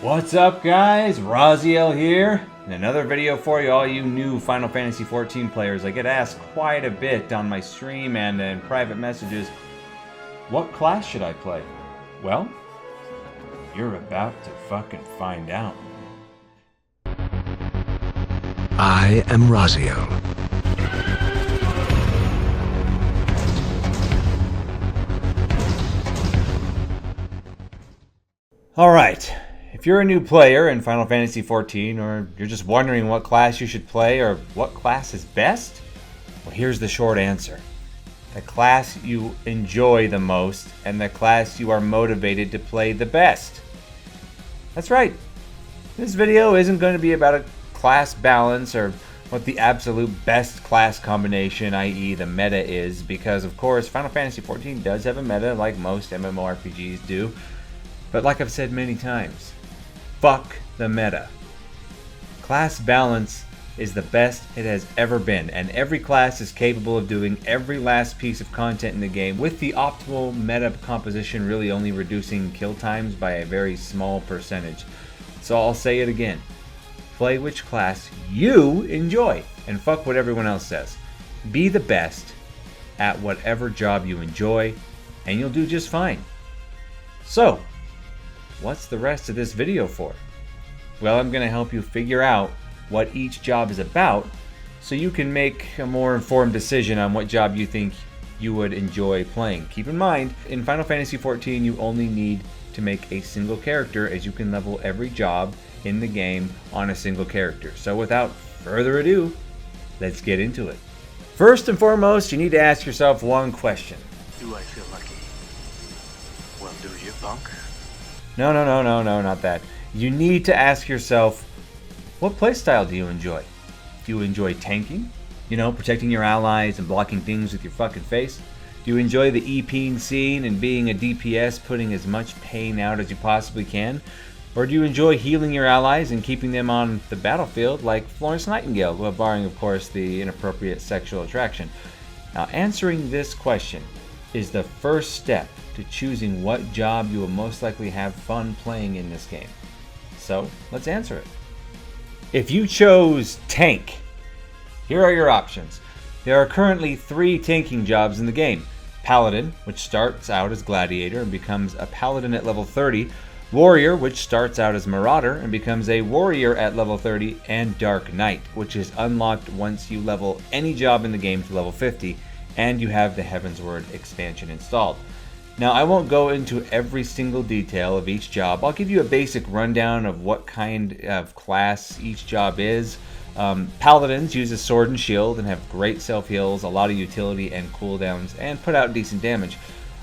What's up guys, Raziel here, and another video for you, all you new Final Fantasy XIV players. I get asked quite a bit on my stream and in private messages, what class should I play? Well, you're about to fucking find out. I am Raziel. Alright, if you're a new player in Final Fantasy XIV, or you're just wondering what class you should play or what class is best, well, here's the short answer. The class you enjoy the most and the class you are motivated to play the best. That's right. This video isn't going to be about a class balance or what the absolute best class combination, i.e. the meta, is, because of course Final Fantasy XIV does have a meta like most MMORPGs do. But like I've said many times, fuck the meta. Class balance is the best it has ever been, and every class is capable of doing every last piece of content in the game, with the optimal meta composition really only reducing kill times by a very small percentage. So I'll say it again. Play which class you enjoy, and fuck what everyone else says. Be the best at whatever job you enjoy, and you'll do just fine. So, what's the rest of this video for? Well, I'm going to help you figure out what each job is about so you can make a more informed decision on what job you think you would enjoy playing. Keep in mind, in Final Fantasy XIV you only need to make a single character, as you can level every job in the game on a single character. So without further ado, let's get into it. First and foremost, you need to ask yourself one question. Do I feel lucky? Well, do you, punk? No, not that. You need to ask yourself, what playstyle do you enjoy? Do you enjoy tanking? You know, protecting your allies and blocking things with your fucking face? Do you enjoy the EP scene and being a DPS, putting as much pain out as you possibly can? Or do you enjoy healing your allies and keeping them on the battlefield like Florence Nightingale, well, barring of course the inappropriate sexual attraction? Now, answering this question is the first step to choosing what job you will most likely have fun playing in this game. So, let's answer it. If you chose tank, here are your options. There are currently 3 tanking jobs in the game. Paladin, which starts out as Gladiator and becomes a Paladin at level 30. Warrior, which starts out as Marauder and becomes a Warrior at level 30. And Dark Knight, which is unlocked once you level any job in the game to level 50 and you have the Heavensward expansion installed. Now, I won't go into every single detail of each job. I'll give you a basic rundown of what kind of class each job is. Paladins use a sword and shield and have great self-heals, a lot of utility and cooldowns, and put out decent damage.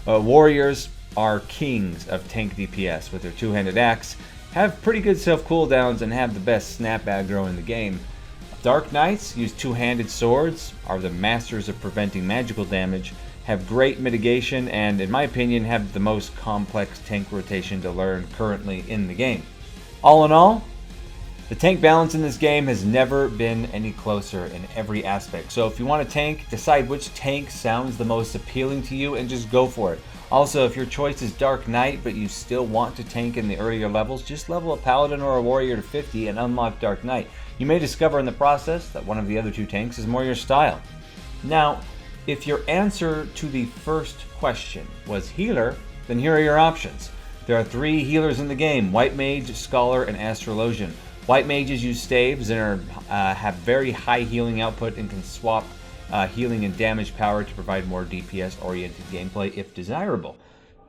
Warriors are kings of tank DPS with their two-handed axe, have pretty good self-cooldowns, and have the best snap aggro in the game. Dark Knights use two-handed swords, are the masters of preventing magical damage, have great mitigation, and in my opinion have the most complex tank rotation to learn currently in the game. All in all, the tank balance in this game has never been any closer in every aspect. So if you want to tank, decide which tank sounds the most appealing to you and just go for it. Also, if your choice is Dark Knight but you still want to tank in the earlier levels, just level a Paladin or a Warrior to 50 and unlock Dark Knight. You may discover in the process that one of the other 2 tanks is more your style. Now, if your answer to the first question was healer, then here are your options. There are 3 healers in the game: White Mage, Scholar, and Astrologian. White Mages use staves and have very high healing output and can swap healing and damage power to provide more DPS-oriented gameplay if desirable.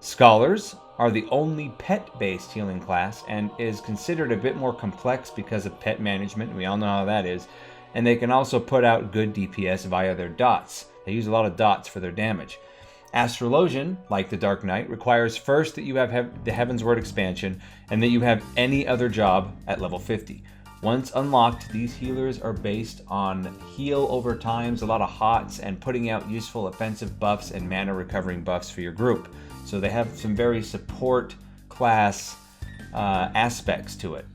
Scholars are the only pet-based healing class and is considered a bit more complex because of pet management. We all know how that is. And they can also put out good DPS via their dots. They use a lot of dots for their damage. Astrologian, like the Dark Knight, requires first that you have the Heavensward expansion and that you have any other job at level 50. Once unlocked, these healers are based on heal over times, a lot of hots, and putting out useful offensive buffs and mana recovering buffs for your group. So they have some very support class aspects to it.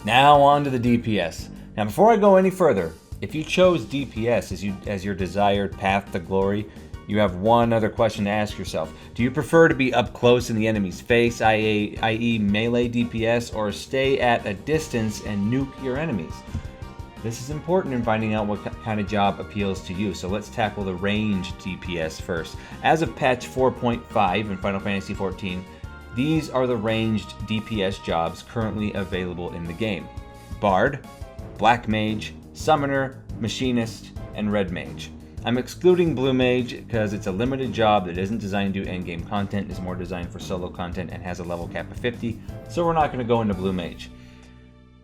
Now on to the DPS. Now before I go any further, if you chose DPS as your desired path to glory, You have one other question to ask yourself. Do you prefer to be up close in the enemy's face, i.e. melee DPS, or stay at a distance and nuke your enemies? This is important in finding out what kind of job appeals to you, so let's tackle the ranged DPS first. As of patch 4.5 in Final Fantasy XIV, these are the ranged DPS jobs currently available in the game. Bard, Black Mage, Summoner, Machinist, and Red Mage. I'm excluding Blue Mage because it's a limited job that isn't designed to do endgame content, is more designed for solo content, and has a level cap of 50, so we're not going to go into Blue Mage.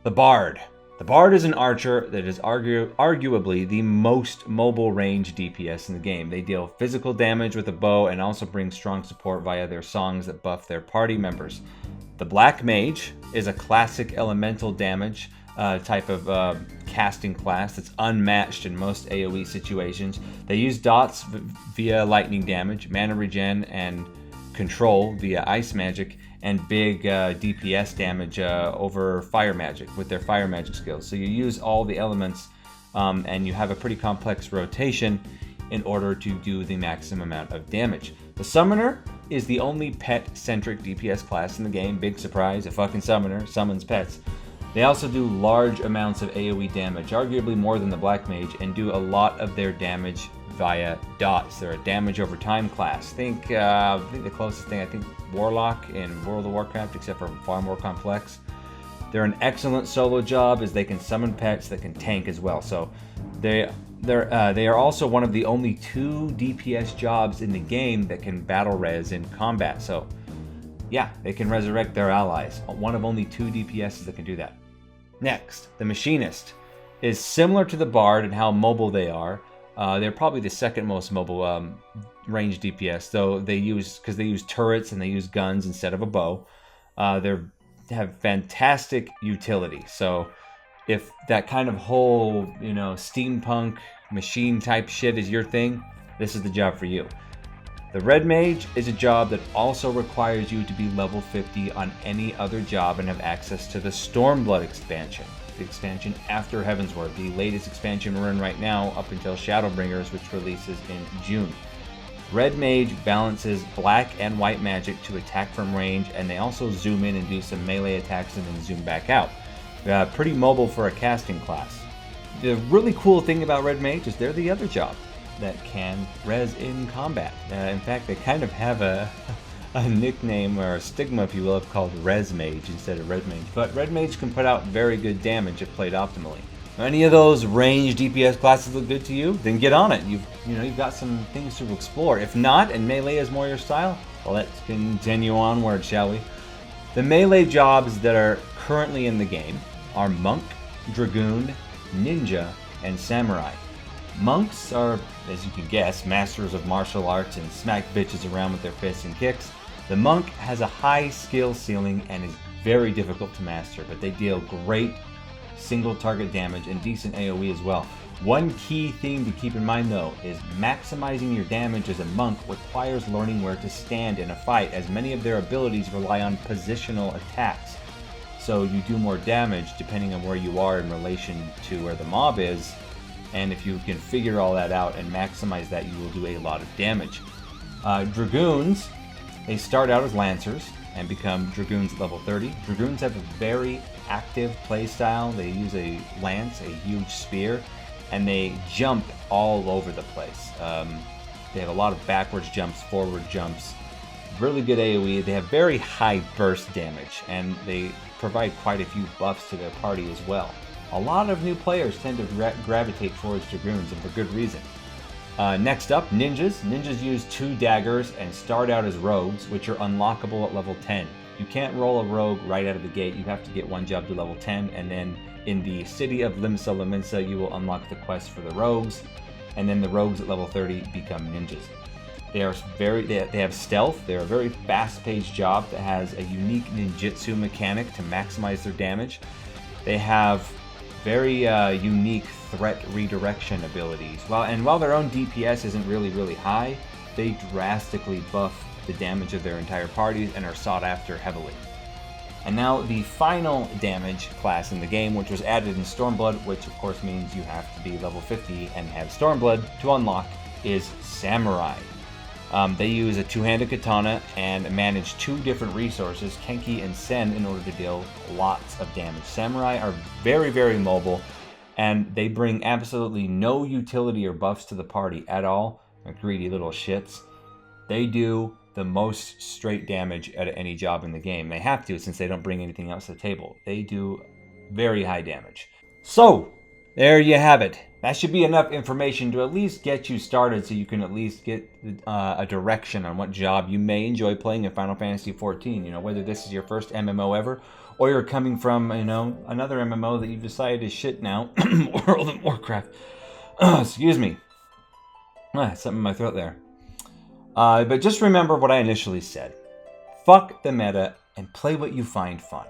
The Bard. The Bard is an archer that is arguably the most mobile range DPS in the game. They deal physical damage with a bow and also bring strong support via their songs that buff their party members. The Black Mage is a classic elemental damage type of casting class that's unmatched in most AoE situations. They use dots via lightning damage, mana regen, and control via ice magic, and big DPS damage over fire magic with their fire magic skills. So you use all the elements and you have a pretty complex rotation in order to do the maximum amount of damage. The Summoner is the only pet-centric DPS class in the game. Big surprise, a fucking Summoner summons pets. They also do large amounts of AoE damage, arguably more than the Black Mage, and do a lot of their damage via dots. They're a damage over time class. I think the closest thing, Warlock in World of Warcraft, except for far more complex. They're an excellent solo job as they can summon pets that can tank as well. So they are also one of the only 2 DPS jobs in the game that can battle res in combat. So yeah, they can resurrect their allies. One of only 2 DPSs that can do that. Next, the Machinist is similar to the Bard in how mobile they are. They're probably the second most mobile range DPS, though they use turrets and they use guns instead of a bow. They have fantastic utility. So if that kind of whole, steampunk machine type shit is your thing, this is the job for you. The Red Mage is a job that also requires you to be level 50 on any other job and have access to the Stormblood expansion. The expansion after Heavensward, the latest expansion we're in right now up until Shadowbringers, which releases in June. Red Mage balances black and white magic to attack from range, and they also zoom in and do some melee attacks and then zoom back out. Pretty mobile for a casting class. The really cool thing about Red Mage is they're the other job that can res in combat. In fact, they kind of have a nickname or a stigma, if you will, called Res Mage instead of Red Mage. But Red Mage can put out very good damage if played optimally. Any of those range DPS classes look good to you? Then get on it. You've got some things to explore. If not, and melee is more your style, well, let's continue onward, shall we? The melee jobs that are currently in the game are Monk, Dragoon, Ninja, and Samurai. Monks are, as you can guess, masters of martial arts and smack bitches around with their fists and kicks. The Monk has a high skill ceiling and is very difficult to master, but they deal great single target damage and decent AoE as well. One key thing to keep in mind though is maximizing your damage as a Monk requires learning where to stand in a fight, as many of their abilities rely on positional attacks. So you do more damage depending on where you are in relation to where the mob is. And if you can figure all that out and maximize that, you will do a lot of damage. Dragoons, they start out as Lancers and become Dragoons at level 30. Dragoons have a very active playstyle. They use a lance, a huge spear, and they jump all over the place. They have a lot of backwards jumps, forward jumps, really good AoE. They have very high burst damage, and they provide quite a few buffs to their party as well. A lot of new players tend to gravitate towards Dragoons, and for good reason. Next up, Ninjas. Ninjas use 2 daggers and start out as Rogues, which are unlockable at level 10. You can't roll a Rogue right out of the gate. You have to get one job to level 10, and then in the city of Limsa Lominsa, you will unlock the quest for the Rogues, and then the Rogues at level 30 become Ninjas. They have stealth. They're a very fast-paced job that has a unique ninjutsu mechanic to maximize their damage. They have very unique threat redirection abilities. While their own DPS isn't really high, they drastically buff the damage of their entire parties and are sought after heavily. And now the final damage class in the game, which was added in Stormblood, which of course means you have to be level 50 and have Stormblood to unlock, is Samurai. They use a two-handed katana and manage two different resources, Kenki and Sen, in order to deal lots of damage. Samurai are very, very mobile, and they bring absolutely no utility or buffs to the party at all. They're greedy little shits. They do the most straight damage at any job in the game. They have to, since they don't bring anything else to the table. They do very high damage. So, there you have it. That should be enough information to at least get you started, so you can at least get a direction on what job you may enjoy playing in Final Fantasy XIV. You know, whether this is your first MMO ever, or you're coming from, you know, another MMO that you've decided is shit now, World of Warcraft. Excuse me. Something in my throat there. But just remember what I initially said. Fuck the meta and play what you find fun.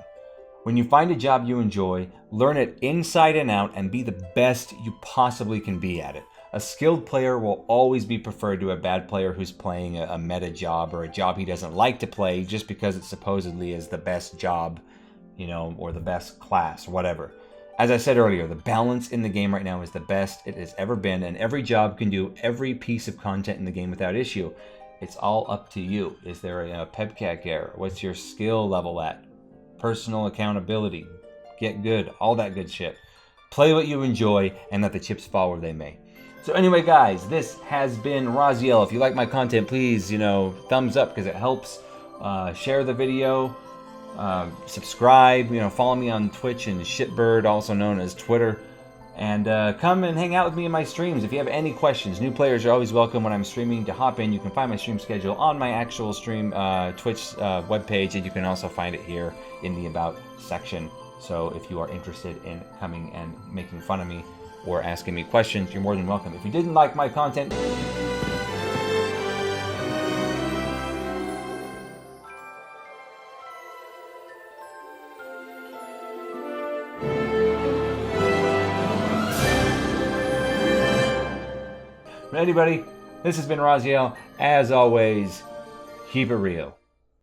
When you find a job you enjoy, learn it inside and out and be the best you possibly can be at it. A skilled player will always be preferred to a bad player who's playing a meta job or a job he doesn't like to play just because it supposedly is the best job, you know, or the best class or whatever. As I said earlier, the balance in the game right now is the best it has ever been, and every job can do every piece of content in the game without issue. It's all up to you. Is there a PEBCAC error? What's your skill level at? Personal accountability, get good, all that good shit. Play what you enjoy and let the chips fall where they may. So anyway, guys, this has been Raziel. If you like my content, please, you know, thumbs up because it helps. Share the video, subscribe, you know, follow me on Twitch and Shitbird, also known as Twitter. And come and hang out with me in my streams. If you have any questions, new players are always welcome when I'm streaming to hop in. You can find my stream schedule on my actual stream Twitch webpage, and you can also find it here in the About section. So if you are interested in coming and making fun of me or asking me questions, you're more than welcome. If you didn't like my content... But anybody, this has been Raziel. As always, keep it real.